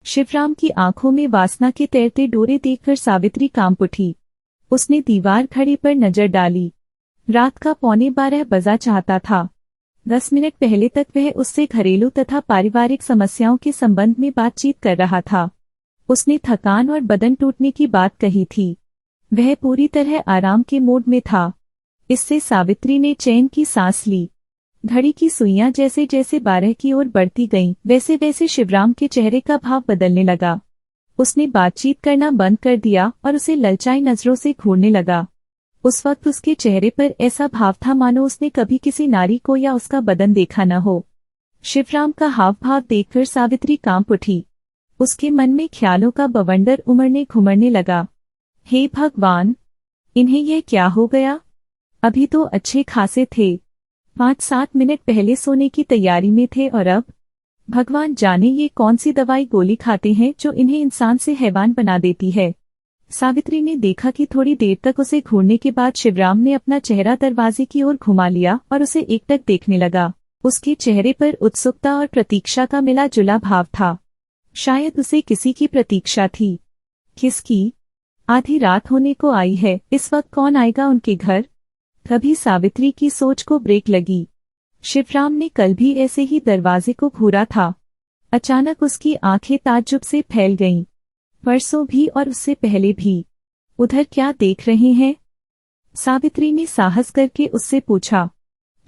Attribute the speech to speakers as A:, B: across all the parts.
A: शिवराम की आंखों में वासना के तैरते डोरे देखकर सावित्री कांप उठी। उसने दीवार घड़ी पर नजर डाली। रात का 11:15 बजा चाहता था। 10 मिनट पहले तक वह उससे घरेलू तथा पारिवारिक समस्याओं के संबंध में बातचीत कर रहा था। उसने थकान और बदन टूटने की बात कही थी। वह पूरी तरह आराम के मूड में था। इससे सावित्री ने चैन की सांस ली। घड़ी की सुइयां जैसे जैसे 12 की ओर बढ़ती गईं, वैसे वैसे शिवराम के चेहरे का भाव बदलने लगा। उसने बातचीत करना बंद कर दिया और उसे ललचाई नजरों से घूरने लगा। उस वक्त उसके चेहरे पर ऐसा भाव था मानो उसने कभी किसी नारी को या उसका बदन देखा न हो। शिवराम का हाव भाव देखकर सावित्री कांप उठी। उसके मन में ख्यालों का बवंडर उमड़ने घुमड़ने लगा। हे भगवान, इन्हें यह क्या हो गया? अभी तो अच्छे खासे थे, 5-7 मिनट पहले सोने की तैयारी में थे और अब भगवान जाने ये कौन सी दवाई गोली खाते हैं जो इन्हें इंसान से हैवान बना देती है। सावित्री ने देखा कि थोड़ी देर तक उसे घूरने के बाद शिवराम ने अपना चेहरा दरवाजे की ओर घुमा लिया और उसे एकटक देखने लगा। उसके चेहरे पर उत्सुकता और प्रतीक्षा का मिला जुला भाव था। शायद उसे किसी की प्रतीक्षा थी। किसकी? आधी रात होने को आई है, इस वक्त कौन आएगा उनके घर? तभी सावित्री की सोच को ब्रेक लगी। शिवराम ने कल भी ऐसे ही दरवाजे को घूरा था। अचानक उसकी आंखें ताज्जुब से फैल गईं। परसों भी और उससे पहले भी। उधर क्या देख रहे हैं? सावित्री ने साहस करके उससे पूछा।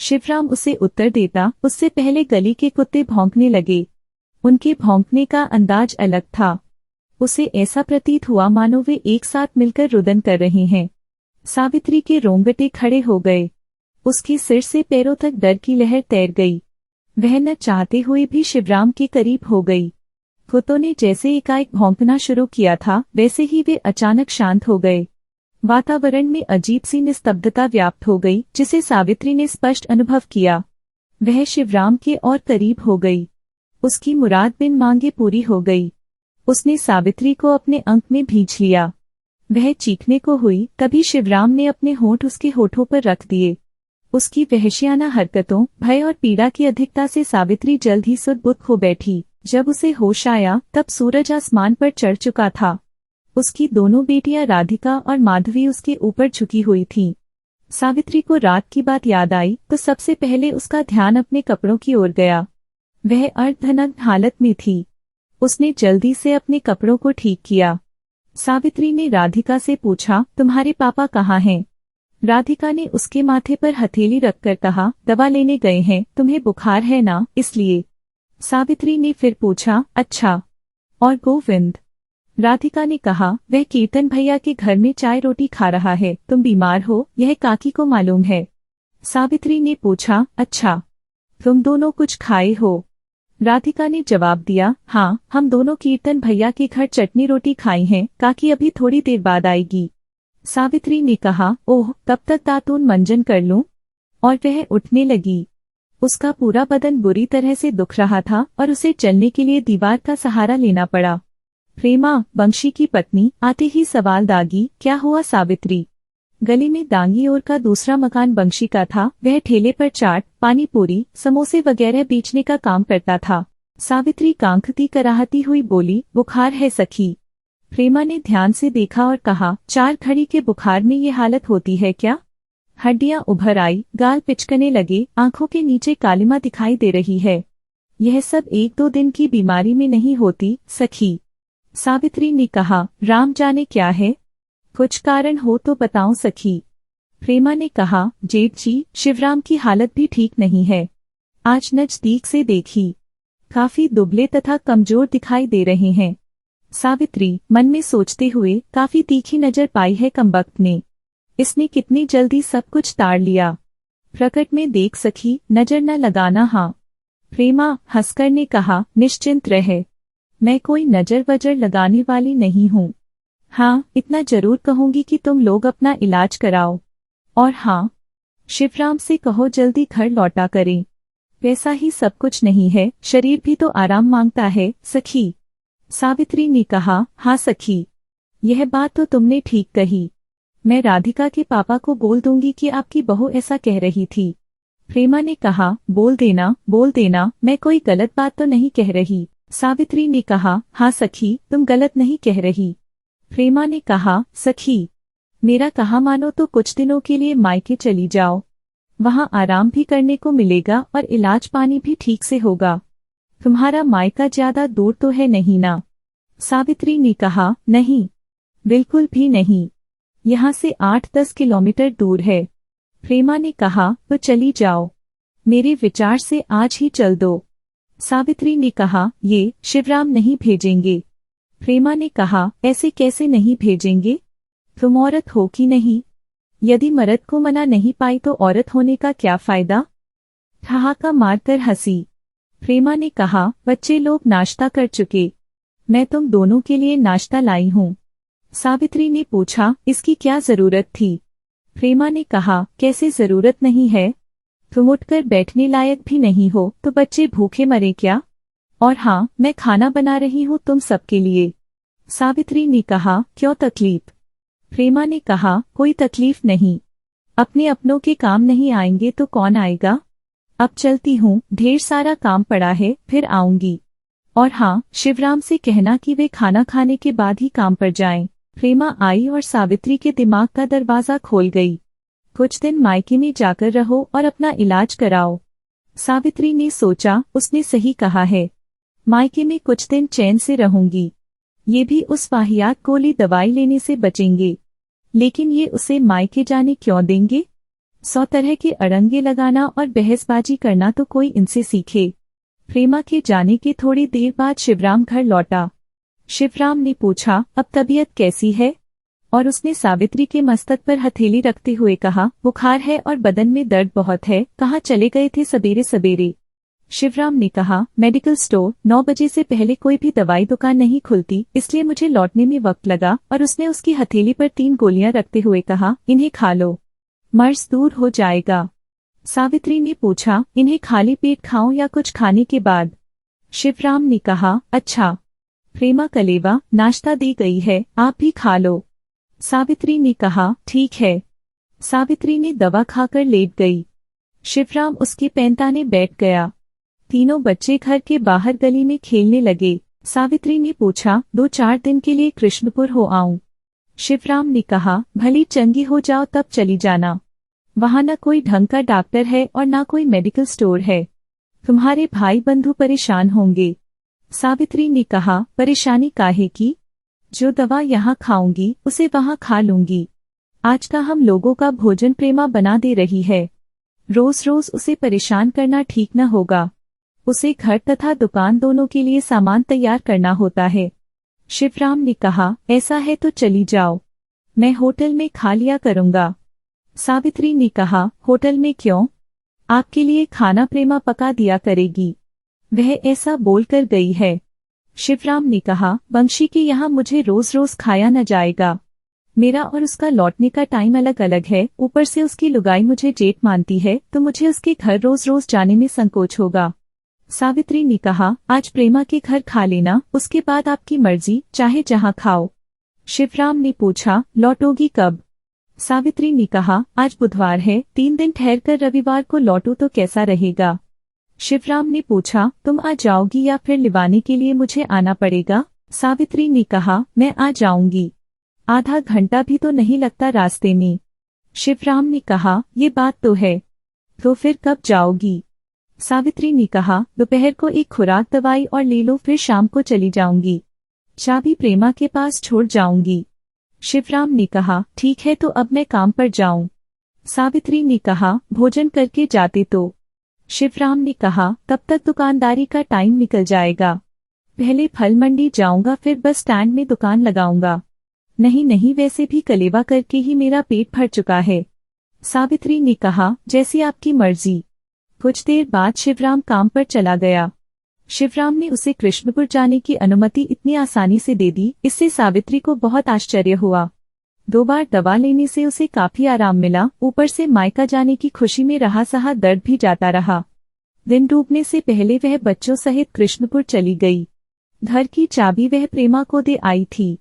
A: शिवराम उसे उत्तर देता उससे पहले गली के कुत्ते भौंकने लगे। उनके भौंकने का अंदाज अलग था। उसे ऐसा प्रतीत हुआ मानो वे एक साथ मिलकर रुदन कर रहे हैं। सावित्री के रोंगटे खड़े हो गए। उसके सिर से पैरों तक डर की लहर तैर गई। वह न चाहते हुए भी शिवराम के करीब हो गई। कुत्तों ने जैसे एकाएक भौंकना शुरू किया था, वैसे ही वे अचानक शांत हो गए। वातावरण में अजीब सी निस्तब्धता व्याप्त हो गई, जिसे सावित्री ने स्पष्ट अनुभव किया। वह शिवराम के और करीब हो गई। उसकी मुराद बिन मांगे पूरी हो गई। उसने सावित्री को अपने अंक में भींच लिया। वह चीखने को हुई, तभी शिवराम ने अपने होंठ उसके होठों पर रख दिए। उसकी वहशियाना हरकतों, भय और पीड़ा की अधिकता से सावित्री जल्द ही सुध-बुध हो बैठी। जब उसे होश आया तब सूरज आसमान पर चढ़ चुका था। उसकी दोनों बेटियां राधिका और माधवी उसके ऊपर झुकी हुई थीं। सावित्री को रात की बात याद आई तो सबसे पहले उसका ध्यान अपने कपड़ों की ओर गया। वह अर्धनग्न हालत में थी। उसने जल्दी से अपने कपड़ों को ठीक किया। सावित्री ने राधिका से पूछा, तुम्हारे पापा कहाँ हैं? राधिका ने उसके माथे पर हथेली रखकर कहा, दवा लेने गए हैं, तुम्हें बुखार है ना, इसलिए। सावित्री ने फिर पूछा, अच्छा, और गोविंद? राधिका ने कहा, वह कीर्तन भैया के घर में चाय रोटी खा रहा है, तुम बीमार हो, यह काकी को मालूम है। सावित्री ने पूछा, अच्छा, तुम दोनों कुछ खाए हो? राधिका ने जवाब दिया, हाँ, हम दोनों कीर्तन भैया के घर चटनी रोटी खाई हैं, काकी अभी थोड़ी देर बाद आएगी। सावित्री ने कहा, ओह, तब तक दातून मंजन कर लूं? और वह उठने लगी। उसका पूरा बदन बुरी तरह से दुख रहा था और उसे चलने के लिए दीवार का सहारा लेना पड़ा। प्रेमा, बंशी की पत्नी, आते ही सवाल दागी, क्या हुआ सावित्री? गली में दांगी ओर का दूसरा मकान बंशी का था। वह ठेले पर चाट, पानी पूरी, समोसे वगैरह बेचने का काम करता था। सावित्री कांखती कराहती हुई बोली, बुखार है सखी। प्रेमा ने ध्यान से देखा और कहा, 4 घड़ी के बुखार में ये हालत होती है क्या? हड्डियां उभर आई, गाल पिचकने लगे, आंखों के नीचे कालिमा दिखाई दे रही है। यह सब 1-2 दिन की बीमारी में नहीं होती सखी। सावित्री ने कहा, राम जाने क्या है, कुछ कारण हो तो बताओ सखी। प्रेमा ने कहा, जेठ जी, शिवराम की हालत भी ठीक नहीं है। आज नजदीक से देखी, काफी दुबले तथा कमजोर दिखाई दे रहे हैं। सावित्री मन में सोचते हुए काफी तीखी नजर पाई है कमबख्त ने। इसने कितनी जल्दी सब कुछ ताड़ लिया। प्रकट में देख सखी, नजर न लगाना। हाँ। प्रेमा हंसकर ने कहा, निश्चिंत रहे, मैं कोई नजर वजर लगाने वाली नहीं हूँ। हाँ, इतना जरूर कहूंगी कि तुम लोग अपना इलाज कराओ। और हाँ, शिवराम से कहो जल्दी घर लौटा करें। पैसा ही सब कुछ नहीं है, शरीर भी तो आराम मांगता है सखी। सावित्री ने कहा, हाँ सखी, यह बात तो तुमने ठीक कही। मैं राधिका के पापा को बोल दूंगी कि आपकी बहू ऐसा कह रही थी। प्रेमा ने कहा, बोल देना, मैं कोई गलत बात तो नहीं कह रही। सावित्री ने कहा, हाँ सखी, तुम गलत नहीं कह रही। प्रेमा ने कहा, सखी, मेरा कहा मानो तो कुछ दिनों के लिए मायके चली जाओ, वहां आराम भी करने को मिलेगा और इलाज पानी भी ठीक से होगा। तुम्हारा मायका ज्यादा दूर तो है नहीं ना? सावित्री ने कहा, नहीं, बिल्कुल भी नहीं, यहाँ से 8-10 किलोमीटर दूर है। प्रेमा ने कहा, तो चली जाओ, मेरे विचार से आज ही चल दो। सावित्री ने कहा, ये शिवराम नहीं भेजेंगे। प्रेमा ने कहा, ऐसे कैसे नहीं भेजेंगे? तुम औरत हो कि नहीं? यदि मर्द को मना नहीं पाई तो औरत होने का क्या फायदा? ठहाका मारकर हंसी। प्रेमा ने कहा, बच्चे लोग नाश्ता कर चुके, मैं तुम दोनों के लिए नाश्ता लाई हूँ। सावित्री ने पूछा, इसकी क्या जरूरत थी? प्रेमा ने कहा, कैसे जरूरत नहीं है? तुम उठकर बैठने लायक भी नहीं हो तो बच्चे भूखे मरे क्या? और हाँ, मैं खाना बना रही हूँ तुम सबके लिए। सावित्री ने कहा, क्यों तकलीफ? प्रेमा ने कहा, कोई तकलीफ नहीं, अपने अपनों के काम नहीं आएंगे तो कौन आएगा? अब चलती हूँ, ढेर सारा काम पड़ा है, फिर आऊंगी। और हाँ, शिवराम से कहना कि वे खाना खाने के बाद ही काम पर जाएं। प्रेमा आई और सावित्री के दिमाग का दरवाजा खोल गई। कुछ दिन मायके में जाकर रहो और अपना इलाज कराओ। सावित्री ने सोचा, उसने सही कहा है, मायके में कुछ दिन चैन से रहूंगी, ये भी उस वाहियात गोली दवाई लेने से बचेंगे, लेकिन ये उसे मायके जाने क्यों देंगे? 100 तरह के अड़ंगे लगाना और बहसबाजी करना तो कोई इनसे सीखे। प्रेमा के जाने के थोड़ी देर बाद शिवराम घर लौटा। शिवराम ने पूछा, अब तबीयत कैसी है? और उसने सावित्री के मस्तक पर हथेली रखते हुए कहा, बुखार है और बदन में दर्द बहुत है, कहाँ चले गए थे सवेरे सवेरे? शिवराम ने कहा, मेडिकल स्टोर, 9 बजे से पहले कोई भी दवाई दुकान नहीं खुलती, इसलिए मुझे लौटने में वक्त लगा। और उसने उसकी हथेली पर 3 गोलियां रखते हुए कहा, इन्हें खा लो, मर्ज दूर हो जाएगा। सावित्री ने पूछा, इन्हें खाली पेट खाऊं या कुछ खाने के बाद? शिवराम ने कहा, अच्छा। प्रेमा कलेवा, नाश्ता दी गई है, आप भी खा लो। सावित्री ने कहा, ठीक है। सावित्री ने दवा खाकर लेट गई। शिवराम उसके पैंताने बैठ गया। तीनों बच्चे घर के बाहर गली में खेलने लगे। सावित्री ने पूछा, 2-4 दिन के लिए कृष्णपुर हो आऊं? शिवराम ने कहा, भली चंगी हो जाओ तब चली जाना, वहां न कोई ढंग का डॉक्टर है और न कोई मेडिकल स्टोर है, तुम्हारे भाई बंधु परेशान होंगे। सावित्री ने कहा, परेशानी काहे की? जो दवा यहाँ खाऊंगी उसे वहाँ खा लूंगी। आज का हम लोगों का भोजन प्रेमा बना दे रही है, रोज रोज उसे परेशान करना ठीक न होगा। उसे घर तथा दुकान दोनों के लिए सामान तैयार करना होता है। शिवराम ने कहा, ऐसा है तो चली जाओ, मैं होटल में खा लिया करूंगा। सावित्री ने कहा, होटल में क्यों? आपके लिए खाना प्रेमा पका दिया करेगी, वह ऐसा बोलकर गई है। शिवराम ने कहा, वंशी के यहाँ मुझे रोज रोज खाया न जाएगा, मेरा और उसका लौटने का टाइम अलग अलग है, ऊपर से उसकी लुगाई मुझे जेठ मानती है तो मुझे उसके घर रोज रोज जाने में संकोच होगा। सावित्री ने कहा, आज प्रेमा के घर खा लेना, उसके बाद आपकी मर्जी, चाहे जहाँ खाओ। शिवराम ने पूछा, लौटोगी कब? सावित्री ने कहा, आज बुधवार है, 3 दिन ठहरकर रविवार को लौटूं तो कैसा रहेगा? शिवराम ने पूछा, तुम आ जाओगी या फिर लिवाने के लिए मुझे आना पड़ेगा? सावित्री ने कहा, मैं आ जाऊंगी, आधा घंटा भी तो नहीं लगता रास्ते में। शिवराम ने कहा, ये बात तो है, तो फिर कब जाओगी? सावित्री ने कहा, दोपहर को एक खुराक दवाई और ले लो, फिर शाम को चली जाऊंगी, चाबी प्रेमा के पास छोड़ जाऊंगी। शिवराम ने कहा, ठीक है तो अब मैं काम पर जाऊं? सावित्री ने कहा, भोजन करके जाते तो? शिवराम ने कहा, तब तक दुकानदारी का टाइम निकल जाएगा, पहले फल मंडी जाऊंगा फिर बस स्टैंड में दुकान लगाऊंगा। नहीं नहीं, वैसे भी कलेवा करके ही मेरा पेट भर चुका है। सावित्री ने कहा, जैसी आपकी मर्जी। कुछ देर बाद शिवराम काम पर चला गया। शिवराम ने उसे कृष्णपुर जाने की अनुमति इतनी आसानी से दे दी, इससे सावित्री को बहुत आश्चर्य हुआ। 2 बार दवा लेने से उसे काफी आराम मिला, ऊपर से मायका जाने की खुशी में रहा सहा दर्द भी जाता रहा। दिन डूबने से पहले वह बच्चों सहित कृष्णपुर चली गई। घर की चाबी वह प्रेमा को दे आई थी।